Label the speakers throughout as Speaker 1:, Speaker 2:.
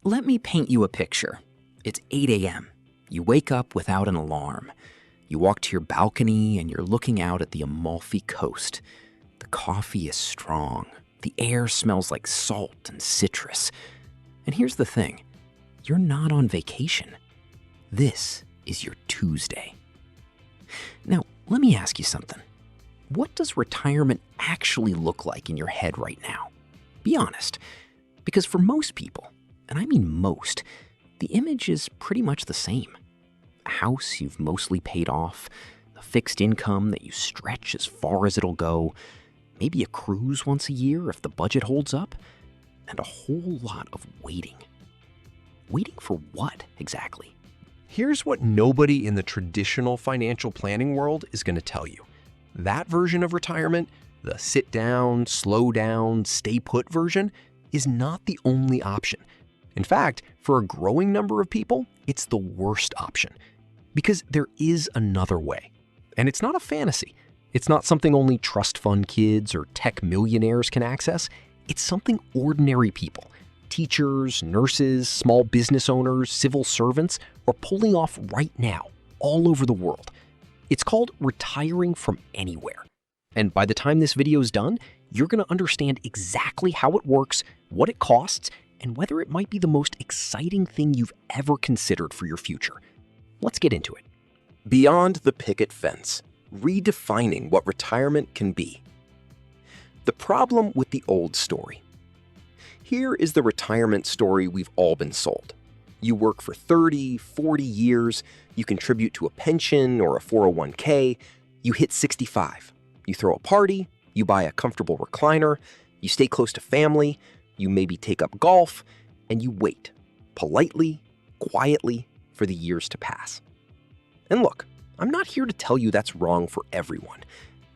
Speaker 1: Let me paint you a picture. It's 8 a.m. You wake up without an alarm. You walk to your balcony and you're looking out at the Amalfi Coast. The coffee is strong. The air smells like salt and citrus. And here's the thing. You're not on vacation. This is your Tuesday. Now, let me ask you something. What does retirement actually look like in your head right now? Be honest. Because for most people, and I mean most, the image is pretty much the same. A house you've mostly paid off, a fixed income that you stretch as far as it'll go, maybe a cruise once a year if the budget holds up, and a whole lot of waiting. Waiting for what exactly?
Speaker 2: Here's what nobody in the traditional financial planning world is going to tell you. That version of retirement, the sit down, slow down, stay put version, is not the only option. In fact, for a growing number of people, it's the worst option. Because there is another way. And it's not a fantasy. It's not something only trust fund kids or tech millionaires can access. It's something ordinary people, teachers, nurses, small business owners, civil servants, are pulling off right now, all over the world. It's called retiring from anywhere. And by the time this video is done, you're going to understand exactly how it works, what it costs, and whether it might be the most exciting thing you've ever considered for your future. Let's get into it.
Speaker 3: Beyond the picket fence, redefining what retirement can be. The problem with the old story. Here is the retirement story we've all been sold. You work for 30, 40 years, you contribute to a pension or a 401k, you hit 65. You throw a party, you buy a comfortable recliner, you stay close to family, you maybe take up golf, and you wait, politely, quietly, for the years to pass. And look, I'm not here to tell you that's wrong for everyone,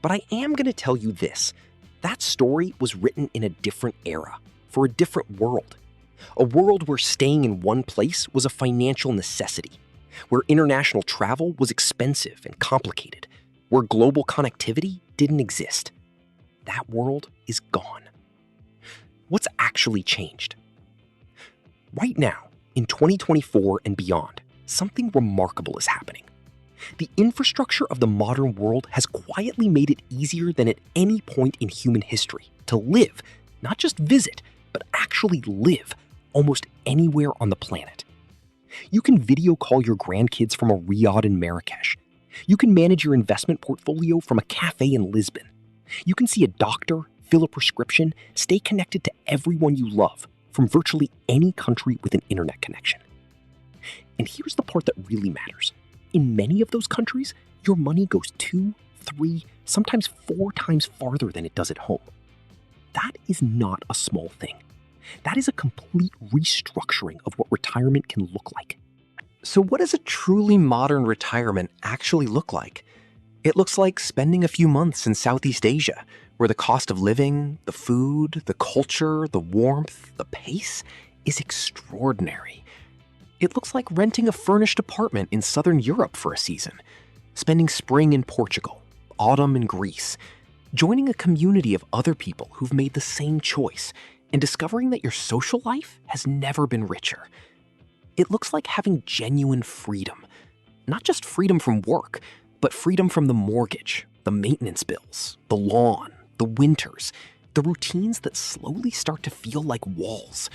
Speaker 3: but I am going to tell you this. That story was written in a different era, for a different world. A world where staying in one place was a financial necessity, where international travel was expensive and complicated, where global connectivity didn't exist. That world is gone. What's actually changed? Right now, in 2024 and beyond, something remarkable is happening. The infrastructure of the modern world has quietly made it easier than at any point in human history to live, not just visit, but actually live almost anywhere on the planet. You can video call your grandkids from a riad in Marrakesh. You can manage your investment portfolio from a cafe in Lisbon. You can see a doctor, fill a prescription, stay connected to everyone you love from virtually any country with an internet connection. And here's the part that really matters. In many of those countries, your money goes 2, 3, sometimes 4 times farther than it does at home. That is not a small thing. That is a complete restructuring of what retirement can look like.
Speaker 2: So what does a truly modern retirement actually look like? It looks like spending a few months in Southeast Asia, where the cost of living, the food, the culture, the warmth, the pace is extraordinary. It looks like renting a furnished apartment in Southern Europe for a season, spending spring in Portugal, autumn in Greece, joining a community of other people who've made the same choice, and discovering that your social life has never been richer. It looks like having genuine freedom, not just freedom from work, but freedom from the mortgage, the maintenance bills, the lawn, the winters, the routines that slowly start to feel like walls.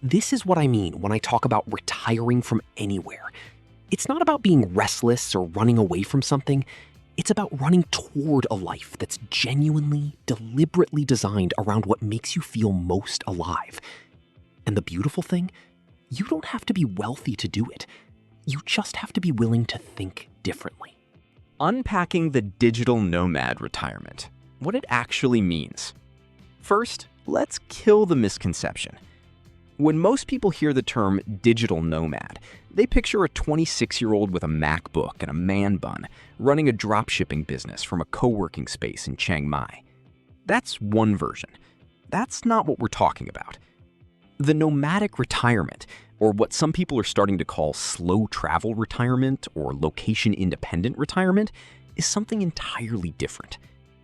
Speaker 2: This is what I mean when I talk about retiring from anywhere. It's not about being restless or running away from something. It's about running toward a life that's genuinely, deliberately designed around what makes you feel most alive. And the beautiful thing, you don't have to be wealthy to do it. You just have to be willing to think differently.
Speaker 1: Unpacking the digital nomad retirement. What it actually means. First, let's kill the misconception. When most people hear the term digital nomad, they picture a 26-year-old with a MacBook and a man bun running a dropshipping business from a co-working space in Chiang Mai. That's one version. That's not what we're talking about. The nomadic retirement, or what some people are starting to call slow travel retirement or location-independent retirement, is something entirely different.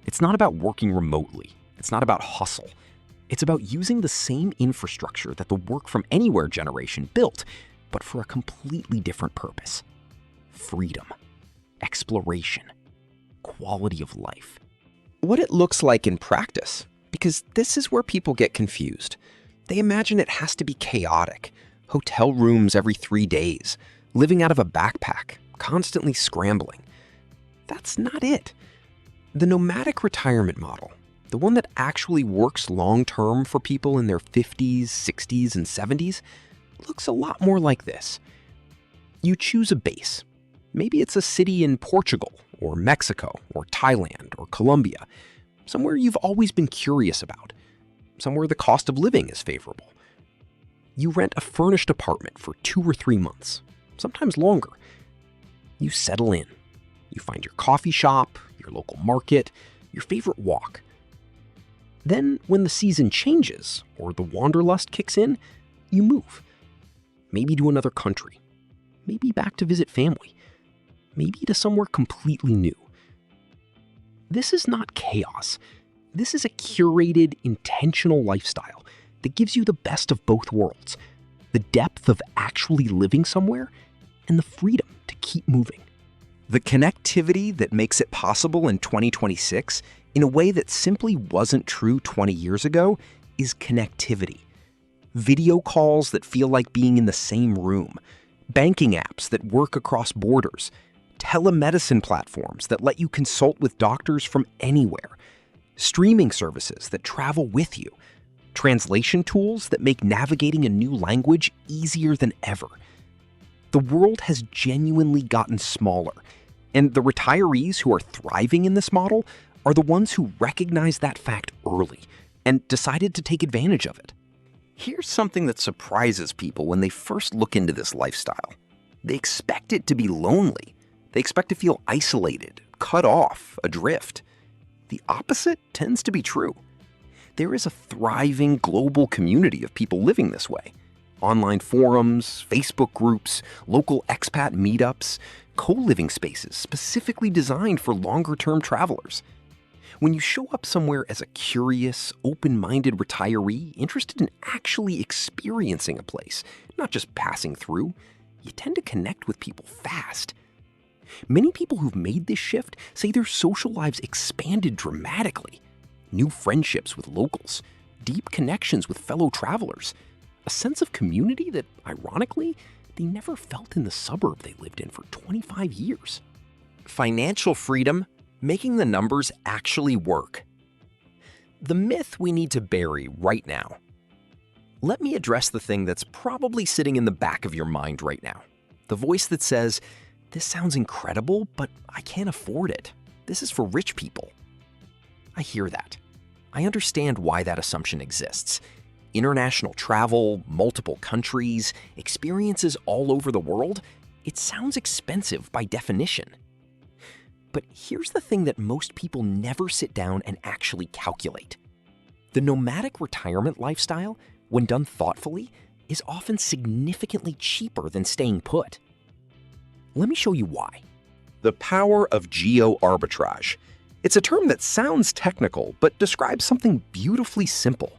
Speaker 1: It's not about working remotely. It's not about hustle. It's about using the same infrastructure that the work from anywhere generation built, but for a completely different purpose. Freedom, exploration, quality of life.
Speaker 2: What it looks like in practice, because this is where people get confused. They imagine it has to be chaotic, hotel rooms every 3 days, living out of a backpack, constantly scrambling. That's not it. The nomadic retirement model, the one that actually works long-term for people in their 50s, 60s, and 70s, looks a lot more like this. You choose a base. Maybe it's a city in Portugal, or Mexico, or Thailand, or Colombia, somewhere you've always been curious about, somewhere the cost of living is favorable. You rent a furnished apartment for 2 or 3 months, sometimes longer. You settle in. You find your coffee shop, your local market, your favorite walk. Then, when the season changes, or the wanderlust kicks in, you move. Maybe to another country. Maybe back to visit family. Maybe to somewhere completely new. This is not chaos. This is a curated, intentional lifestyle that gives you the best of both worlds, the depth of actually living somewhere and the freedom to keep moving. The connectivity that makes it possible in 2026 in a way that simply wasn't true 20 years ago is connectivity. Video calls that feel like being in the same room, banking apps that work across borders, telemedicine platforms that let you consult with doctors from anywhere, streaming services that travel with you, translation tools that make navigating a new language easier than ever. The world has genuinely gotten smaller, and the retirees who are thriving in this model are the ones who recognize that fact early and decided to take advantage of it. Here's something that surprises people when they first look into this lifestyle. They expect it to be lonely. They expect to feel isolated, cut off, adrift. The opposite tends to be true. There is a thriving global community of people living this way. Online forums, Facebook groups, local expat meetups, co-living spaces specifically designed for longer-term travelers. When you show up somewhere as a curious, open-minded retiree interested in actually experiencing a place, not just passing through, you tend to connect with people fast. Many people who've made this shift say their social lives expanded dramatically. New friendships with locals, deep connections with fellow travelers, a sense of community that, ironically, they never felt in the suburb they lived in for 25 years. Financial freedom, making the numbers actually work. The myth we need to bury right now. Let me address the thing that's probably sitting in the back of your mind right now. The voice that says, "This sounds incredible, but I can't afford it. This is for rich people." I hear that. I understand why that assumption exists. International travel, multiple countries, experiences all over the world, it sounds expensive by definition. But here's the thing that most people never sit down and actually calculate. The nomadic retirement lifestyle, when done thoughtfully, is often significantly cheaper than staying put. Let me show you why. The power of geo-arbitrage. It's a term that sounds technical, but describes something beautifully simple.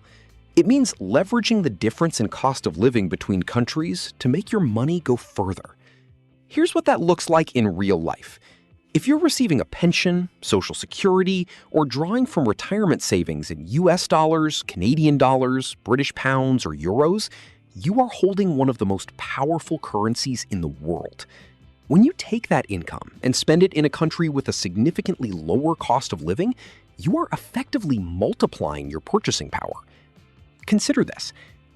Speaker 2: It means leveraging the difference in cost of living between countries to make your money go further. Here's what that looks like in real life. If you're receiving a pension, Social Security, or drawing from retirement savings in US dollars, Canadian dollars, British pounds, or euros, you are holding one of the most powerful currencies in the world. When you take that income and spend it in a country with a significantly lower cost of living, you are effectively multiplying your purchasing power. Consider this: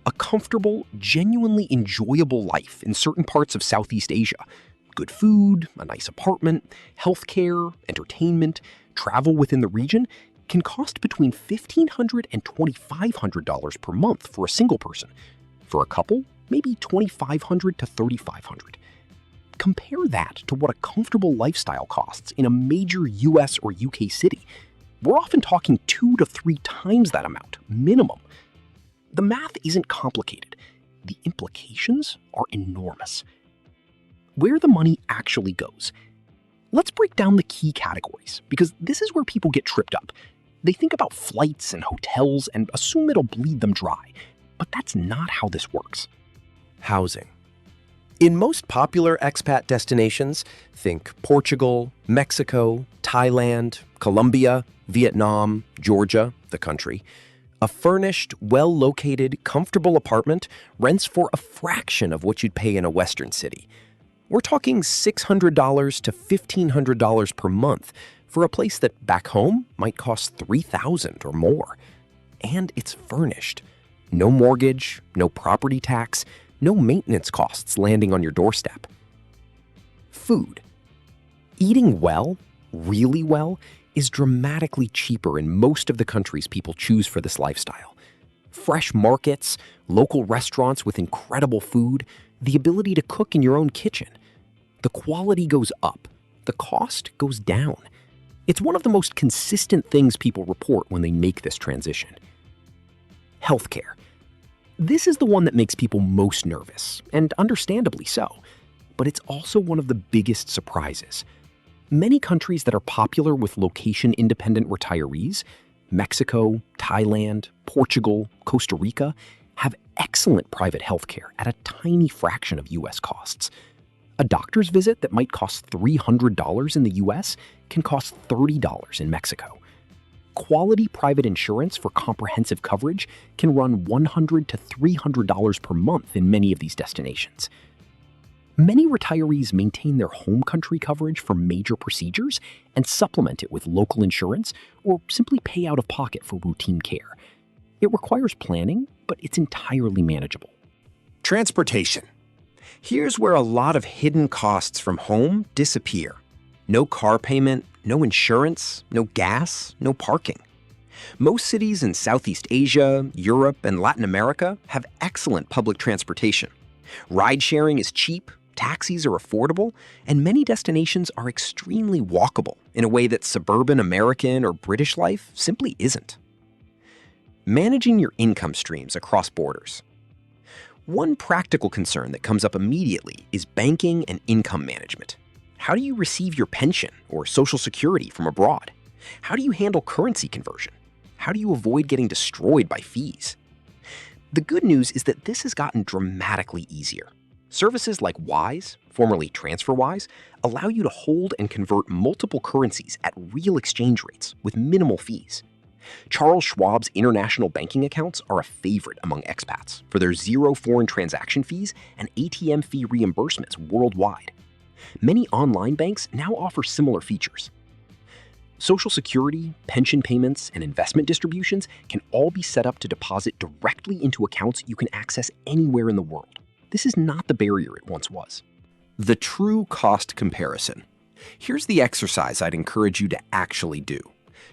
Speaker 2: a comfortable, genuinely enjoyable life in certain parts of Southeast Asia. Good food, a nice apartment, healthcare, entertainment, travel within the region can cost between $1,500 and $2,500 per month for a single person. For a couple, maybe $2,500 to $3,500. Compare that to what a comfortable lifestyle costs in a major US or UK city. We're often talking 2 to 3 times that amount, minimum. The math isn't complicated. The implications are enormous. Where the money actually goes. Let's break down the key categories, because this is where people get tripped up. They think about flights and hotels and assume it'll bleed them dry. But that's not how this works.
Speaker 3: Housing. In most popular expat destinations, think Portugal, Mexico, Thailand, Colombia, Vietnam, Georgia, the country, a furnished, well-located, comfortable apartment rents for a fraction of what you'd pay in a Western city. We're talking $600 to $1,500 per month for a place that back home might cost $3,000 or more. And it's furnished. No mortgage, no property tax, no maintenance costs landing on your doorstep. Food. Eating well, really well, is dramatically cheaper in most of the countries people choose for this lifestyle. Fresh markets, local restaurants with incredible food, the ability to cook in your own kitchen. The quality goes up, the cost goes down. It's one of the most consistent things people report when they make this transition. Healthcare. This is the one that makes people most nervous, and understandably so. But it's also one of the biggest surprises. Many countries that are popular with location-independent retirees, Mexico, Thailand, Portugal, Costa Rica, have excellent private healthcare at a tiny fraction of US costs. A doctor's visit that might cost $300 in the US can cost $30 in Mexico. Quality private insurance for comprehensive coverage can run $100 to $300 per month in many of these destinations. Many retirees maintain their home country coverage for major procedures and supplement it with local insurance or simply pay out of pocket for routine care. It requires planning, but it's entirely manageable. Transportation. Here's where a lot of hidden costs from home disappear. No car payment, no insurance, no gas, no parking. Most cities in Southeast Asia, Europe, and Latin America have excellent public transportation. Ride-sharing is cheap, taxis are affordable, and many destinations are extremely walkable in a way that suburban American or British life simply isn't. Managing your income streams across borders. One practical concern that comes up immediately is banking and income management. How do you receive your pension or Social Security from abroad? How do you handle currency conversion? How do you avoid getting destroyed by fees? The good news is that this has gotten dramatically easier. Services like Wise, formerly TransferWise, allow you to hold and convert multiple currencies at real exchange rates with minimal fees. Charles Schwab's international banking accounts are a favorite among expats for their zero foreign transaction fees and ATM fee reimbursements worldwide. Many online banks now offer similar features. Social Security, pension payments, and investment distributions can all be set up to deposit directly into accounts you can access anywhere in the world. This is not the barrier it once was. The true cost comparison. Here's the exercise I'd encourage you to actually do.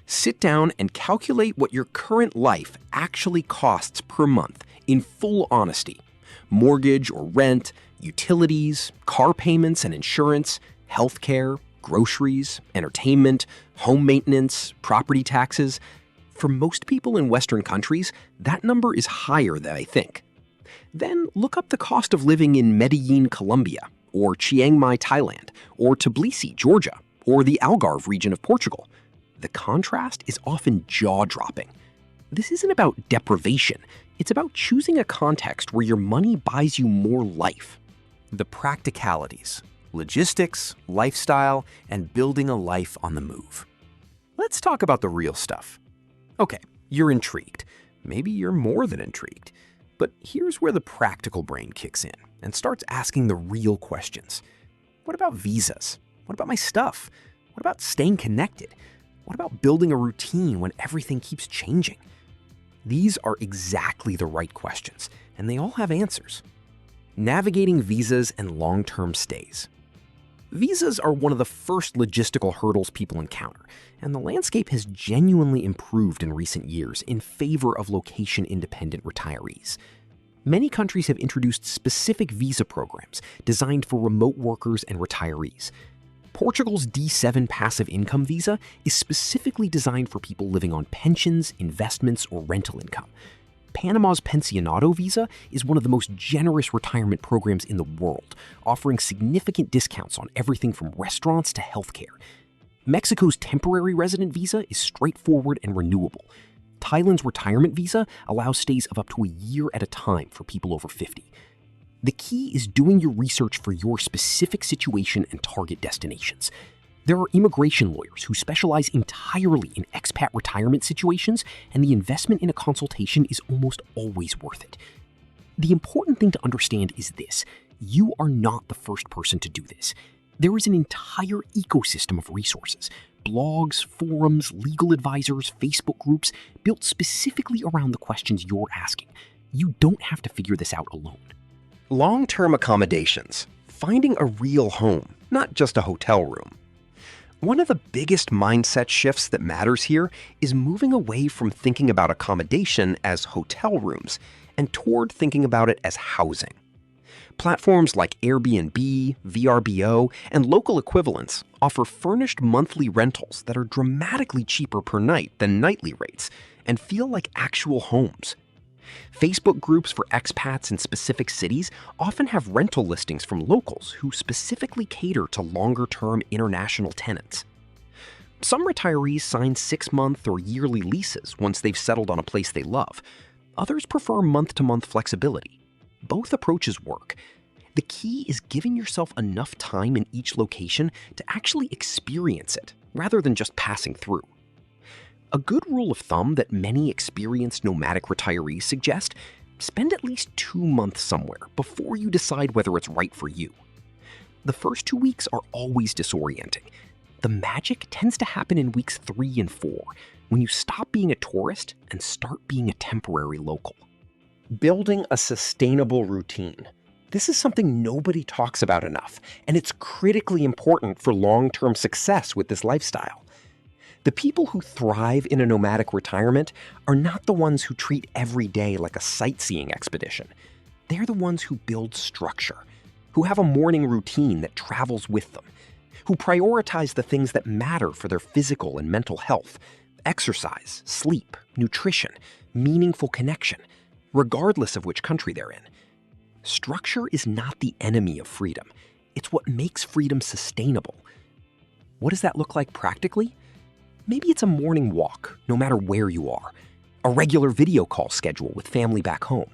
Speaker 3: Sit down and calculate what your current life actually costs per month in full honesty. Mortgage or rent, utilities, car payments and insurance, healthcare, groceries, entertainment, home maintenance, property taxes. For most people in Western countries, that number is higher than I think. Then look up the cost of living in Medellin, Colombia, or Chiang Mai, Thailand, or Tbilisi, Georgia, or the Algarve region of Portugal. The contrast is often jaw-dropping. This isn't about deprivation. It's about choosing a context where your money buys you more life. The practicalities, logistics, lifestyle, and building a life on the move. Let's talk about the real stuff. Okay, you're intrigued. Maybe you're more than intrigued. But here's where the practical brain kicks in and starts asking the real questions. What about visas? What about my stuff? What about staying connected? What about building a routine when everything keeps changing? These are exactly the right questions, and they all have answers. Navigating visas and long-term stays. Visas are one of the first logistical hurdles people encounter, and the landscape has genuinely improved in recent years in favor of location-independent retirees. Many countries have introduced specific visa programs designed for remote workers and retirees. Portugal's D7 passive income visa is specifically designed for people living on pensions, investments, or rental income. Panama's Pensionado visa is one of the most generous retirement programs in the world, offering significant discounts on everything from restaurants to healthcare.
Speaker 4: Mexico's temporary resident visa is straightforward and renewable. Thailand's retirement visa allows stays of up to a year at a time for people over 50. The key is doing your research for your specific situation and target destinations. There are immigration lawyers who specialize entirely in expat retirement situations, and the investment in a consultation is almost always worth it. The important thing to understand is this: you are not the first person to do this. There is an entire ecosystem of resources, blogs, forums, legal advisors, Facebook groups, built specifically around the questions you're asking. You don't have to figure this out alone.
Speaker 2: Long-term accommodations. Finding a real home, not just a hotel room. One of the biggest mindset shifts that matters here is moving away from thinking about accommodation as hotel rooms and toward thinking about it as housing. Platforms like Airbnb, VRBO, and local equivalents offer furnished monthly rentals that are dramatically cheaper per night than nightly rates and feel like actual homes. Facebook groups for expats in specific cities often have rental listings from locals who specifically cater to longer-term international tenants. Some retirees sign 6-month or yearly leases once they've settled on a place they love. Others prefer month-to-month flexibility. Both approaches work. The key is giving yourself enough time in each location to actually experience it, rather than just passing through. A good rule of thumb that many experienced nomadic retirees suggest: spend at least 2 months somewhere before you decide whether it's right for you. The first 2 weeks are always disorienting. The magic tends to happen in weeks 3 and 4, when you stop being a tourist and start being a temporary local. Building a sustainable routine. This is something nobody talks about enough, and it's critically important for long-term success with this lifestyle. The people who thrive in a nomadic retirement are not the ones who treat every day like a sightseeing expedition. They're the ones who build structure, who have a morning routine that travels with them, who prioritize the things that matter for their physical and mental health: exercise, sleep, nutrition, meaningful connection, regardless of which country they're in. Structure is not the enemy of freedom. It's what makes freedom sustainable. What does that look like practically? Maybe it's a morning walk, no matter where you are, a regular video call schedule with family back home,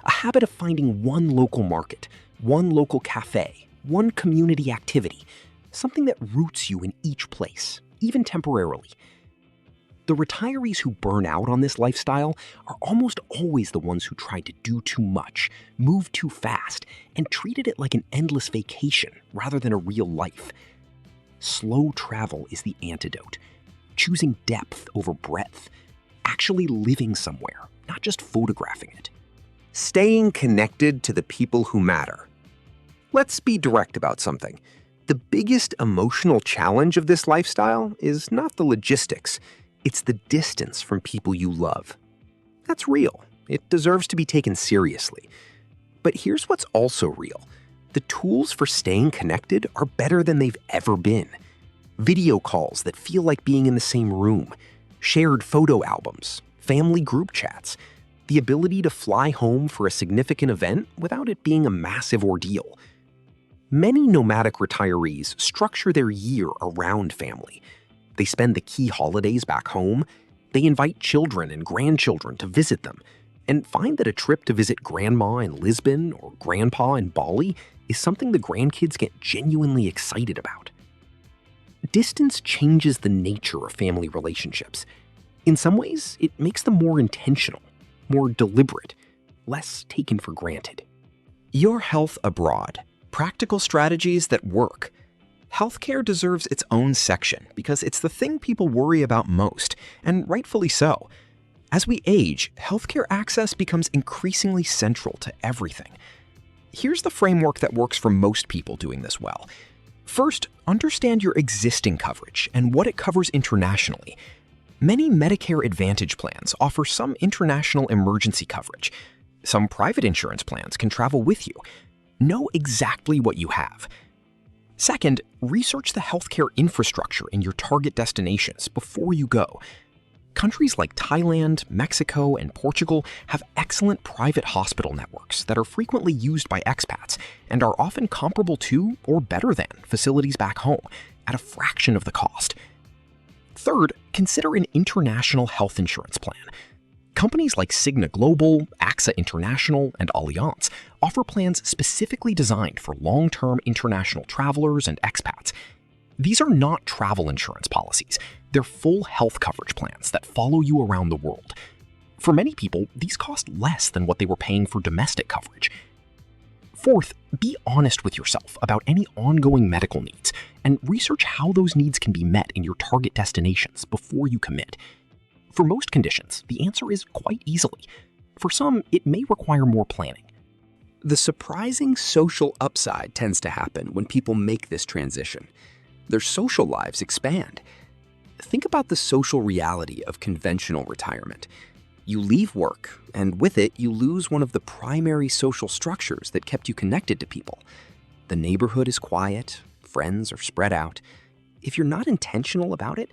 Speaker 2: a habit of finding one local market, one local cafe, one community activity, something that roots you in each place, even temporarily. The retirees who burn out on this lifestyle are almost always the ones who try to do too much, move too fast, and treated it like an endless vacation rather than a real life. Slow travel is the antidote. Choosing depth over breadth, actually living somewhere, not just photographing it. Staying connected to the people who matter. Let's be direct about something. The biggest emotional challenge of this lifestyle is not the logistics, it's the distance from people you love. That's real. It deserves to be taken seriously. But here's what's also real. The tools for staying connected are better than they've ever been. Video calls that feel like being in the same room, shared photo albums, family group chats, the ability to fly home for a significant event without it being a massive ordeal. Many nomadic retirees structure their year around family. They spend the key holidays back home, they invite children and grandchildren to visit them, and find that a trip to visit grandma in Lisbon or grandpa in Bali is something the grandkids get genuinely excited about. Distance changes the nature of family relationships. In some ways, it makes them more intentional, more deliberate, less taken for granted. Your health abroad. Practical strategies that work. Healthcare deserves its own section because it's the thing people worry about most, and rightfully so. As we age, healthcare access becomes increasingly central to everything. Here's the framework that works for most people doing this well. First, understand your existing coverage and what it covers internationally. Many Medicare Advantage plans offer some international emergency coverage. Some private insurance plans can travel with you. Know exactly what you have. Second, research the healthcare infrastructure in your target destinations before you go. Countries like Thailand, Mexico, and Portugal have excellent private hospital networks that are frequently used by expats and are often comparable to or better than facilities back home,
Speaker 4: at a fraction of the cost. Third, consider an international health insurance plan. Companies like Cigna Global, AXA International, and Allianz offer plans specifically designed for long-term international travelers and expats. These are not travel insurance policies. They're full health coverage plans that follow you around the world. For many people, these cost less than what they were paying for domestic coverage. Fourth, be honest with yourself about any ongoing medical needs and research how those needs can be met in your target destinations before you commit. For most conditions, the answer is quite easily. For some, it may require more planning.
Speaker 1: The surprising social upside tends to happen when people make this transition. Their social lives expand. Think about the social reality of conventional retirement. You leave work, and with it, you lose one of the primary social structures that kept you connected to people. The neighborhood is quiet, friends are spread out. If you're not intentional about it,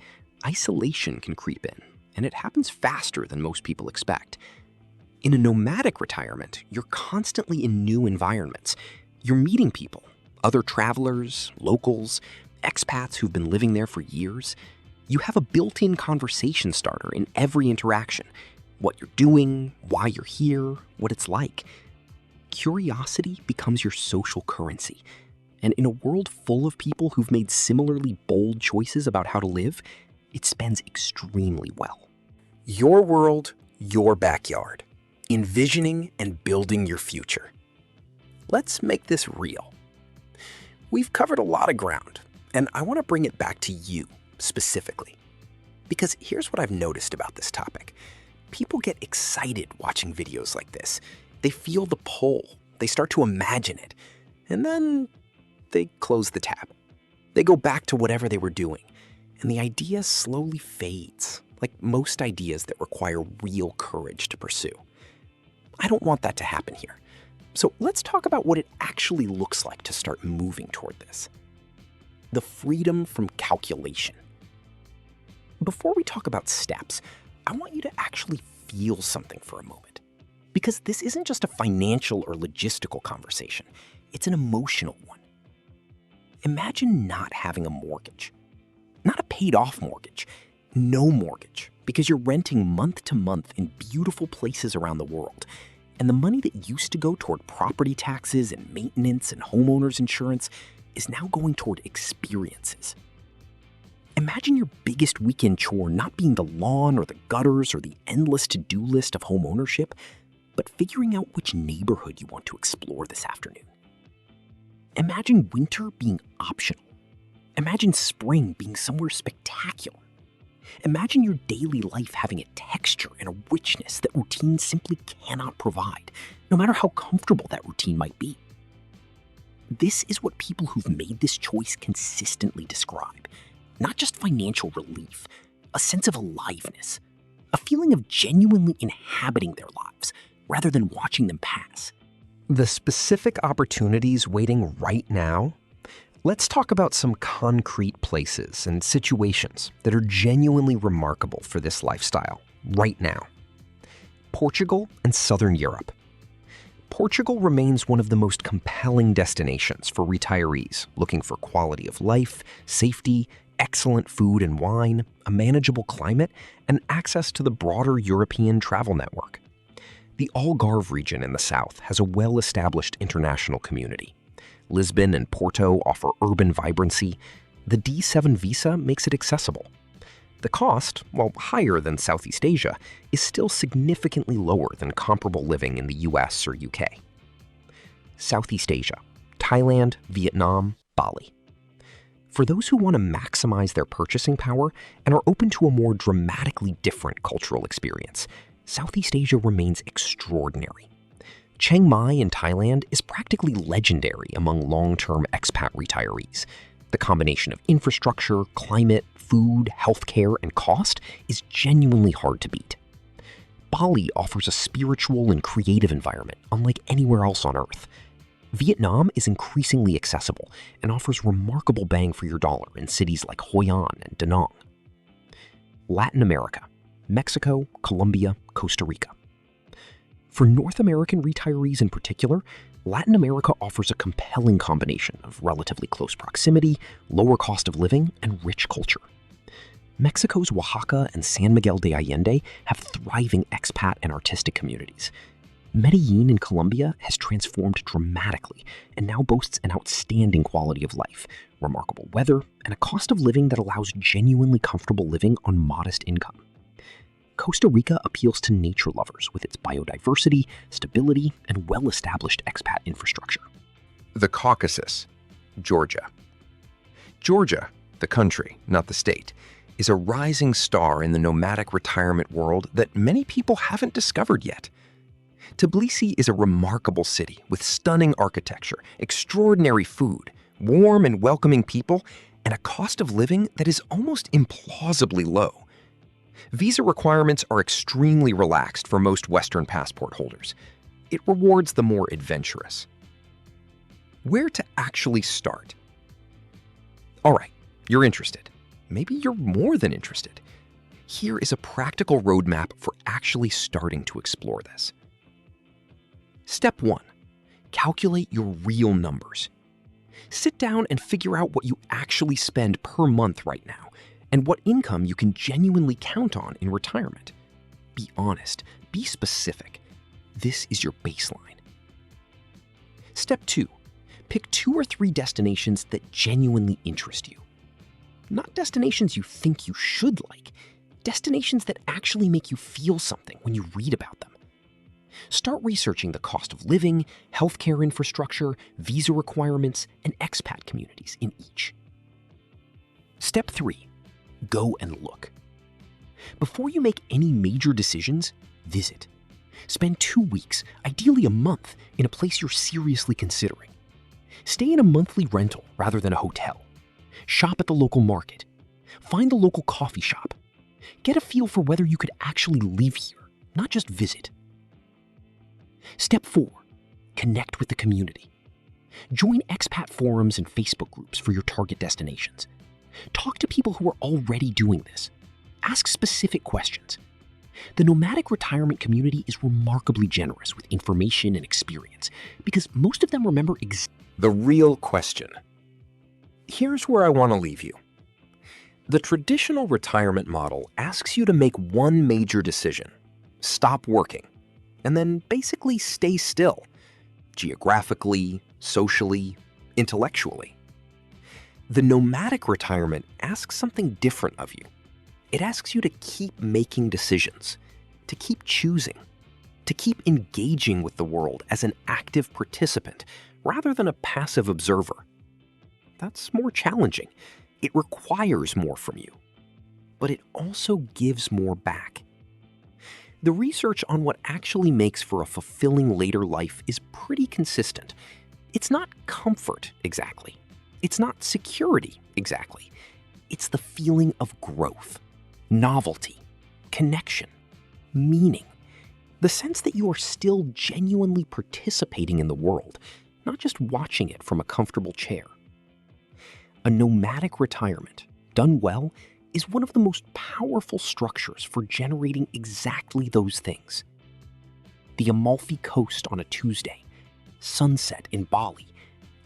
Speaker 1: isolation can creep in, and it happens faster than most people expect. In a nomadic retirement, you're constantly in new environments. You're meeting people, other travelers, locals, expats who've been living there for years. You have a built-in conversation starter in every interaction. What you're doing, why you're here, what it's like. Curiosity becomes your social currency. And in a world full of people who've made similarly bold choices about how to live, it spends extremely well.
Speaker 3: Your world, your backyard. Envisioning and building your future. Let's make this real. We've covered a lot of ground, and I want to bring it back to you specifically. Because here's what I've noticed about this topic. People get excited watching videos like this. They feel the pull. They start to imagine it. And then they close the tab. They go back to whatever they were doing. And the idea slowly fades, like most ideas that require real courage to pursue. I don't want that to happen here. So let's talk about what it actually looks like to start moving toward this. The freedom from calculation. Before we talk about steps, I want you to actually feel something for a moment. Because this isn't just a financial or logistical conversation, it's an emotional one. Imagine not having a mortgage. Not a paid-off mortgage, no mortgage, because you're renting month to month in beautiful places around the world. And the money that used to go toward property taxes and maintenance and homeowners insurance is now going toward experiences. Imagine your biggest weekend chore not being the lawn or the gutters or the endless to-do list of home ownership, but figuring out which neighborhood you want to explore this afternoon. Imagine winter being optional. Imagine spring being somewhere spectacular. Imagine your daily life having a texture and a richness that routine simply cannot provide, no matter how comfortable that routine might be. This is what people who've made this choice consistently describe. Not just financial relief, a sense of aliveness, a feeling of genuinely inhabiting their lives rather than watching them pass.
Speaker 2: The specific opportunities waiting right now? Let's talk about some concrete places and situations that are genuinely remarkable for this lifestyle right now. Portugal and Southern Europe. Portugal remains one of the most compelling destinations for retirees looking for quality of life, safety, excellent food and wine, a manageable climate, and access to the broader European travel network. The Algarve region in the south has a well-established international community. Lisbon and Porto offer urban vibrancy. The D7 visa makes it accessible. The cost, while higher than Southeast Asia, is still significantly lower than comparable living in the US or UK. Southeast Asia, Thailand, Vietnam, Bali. For those who want to maximize their purchasing power and are open to a more dramatically different cultural experience, Southeast Asia remains extraordinary. Chiang Mai in Thailand is practically legendary among long-term expat retirees. The combination of infrastructure, climate, food, healthcare, and cost is genuinely hard to beat. Bali offers a spiritual and creative environment unlike anywhere else on Earth. Vietnam is increasingly accessible and offers remarkable bang for your dollar in cities like Hoi An and Da Nang. Latin America, Mexico, Colombia, Costa Rica. For North American retirees in particular,
Speaker 4: Latin America offers a compelling combination of relatively close proximity, lower cost of living, and rich culture. Mexico's Oaxaca and San Miguel de Allende have thriving expat and artistic communities. Medellin in Colombia has transformed dramatically and now boasts an outstanding quality of life, remarkable weather, and a cost of living that allows genuinely comfortable living on modest income. Costa Rica appeals to nature lovers with its biodiversity, stability, and well-established expat infrastructure.
Speaker 3: The Caucasus, Georgia. Georgia, the country, not the state, is a rising star in the nomadic retirement world that many people haven't discovered yet. Tbilisi is a remarkable city with stunning architecture, extraordinary food, warm and welcoming people, and a cost of living that is almost implausibly low. Visa requirements are extremely relaxed for most Western passport holders. It rewards the more adventurous. Where to actually start? All right, you're interested. Maybe you're more than interested. Here is a practical roadmap for actually starting to explore this. Step 1. Calculate your real numbers. Sit down and figure out what you actually spend per month right now and what income you can genuinely count on in retirement. Be honest, be specific. This is your baseline. Step 2. Pick 2 or 3 destinations that genuinely interest you. Not destinations you think you should like, destinations that actually make you feel something when you read about them. Start researching the cost of living, healthcare infrastructure, visa requirements, and expat communities in each. Step 3. Go and look. Before you make any major decisions, visit. Spend 2 weeks, ideally a month, in a place you're seriously considering. Stay in a monthly rental rather than a hotel. Shop at the local market. Find the local coffee shop. Get a feel for whether you could actually live here, not just visit. Step 4. Connect with the community. Join expat forums and Facebook groups for your target destinations. Talk to people who are already doing this. Ask specific questions. The nomadic retirement community is remarkably generous with information and experience because most of them remember the real question. Here's where I want to leave you. The traditional retirement model asks you to make one major decision, stop working, and then basically stay still, geographically, socially, intellectually. The nomadic retirement asks something different of you. It asks you to keep making decisions, to keep choosing, to keep engaging with the world as an active participant rather than a passive observer. That's more challenging. It requires more from you, but it also gives more back. The research on what actually makes for a fulfilling later life is pretty consistent. It's not comfort exactly. It's not security exactly. It's the feeling of growth, novelty, connection, meaning. The sense that you are still genuinely participating in the world, not just watching it from a comfortable chair. A nomadic retirement, done well, is one of the most powerful structures for generating exactly those things. The Amalfi Coast on a Tuesday, sunset in Bali,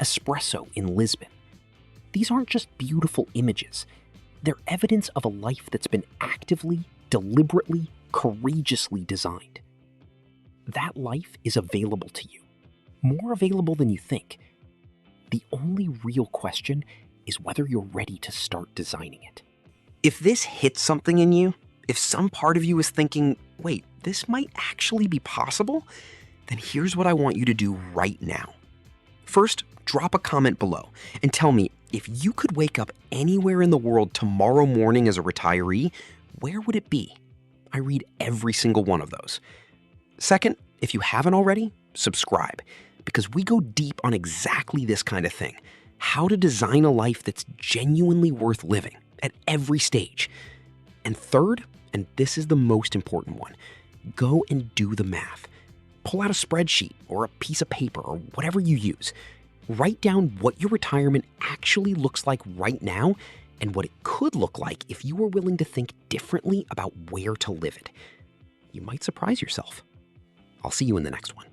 Speaker 3: espresso in Lisbon. These aren't just beautiful images. They're evidence of a life that's been actively, deliberately, courageously designed. That life is available to you, more available than you think. The only real question is whether you're ready to start designing it. If this hits something in you, if some part of you is thinking, wait, this might actually be possible, then here's what I want you to do right now. First, drop a comment below and tell me if you could wake up anywhere in the world tomorrow morning as a retiree, where would it be? I read every single one of those. Second, if you haven't already, subscribe, because we go deep on exactly this kind of thing. How to design a life that's genuinely worth living at every stage. And third, and this is the most important one, go and do the math. Pull out a spreadsheet or a piece of paper or whatever you use. Write down what your retirement actually looks like right now and what it could look like if you were willing to think differently about where to live it. You might surprise yourself. I'll see you in the next one.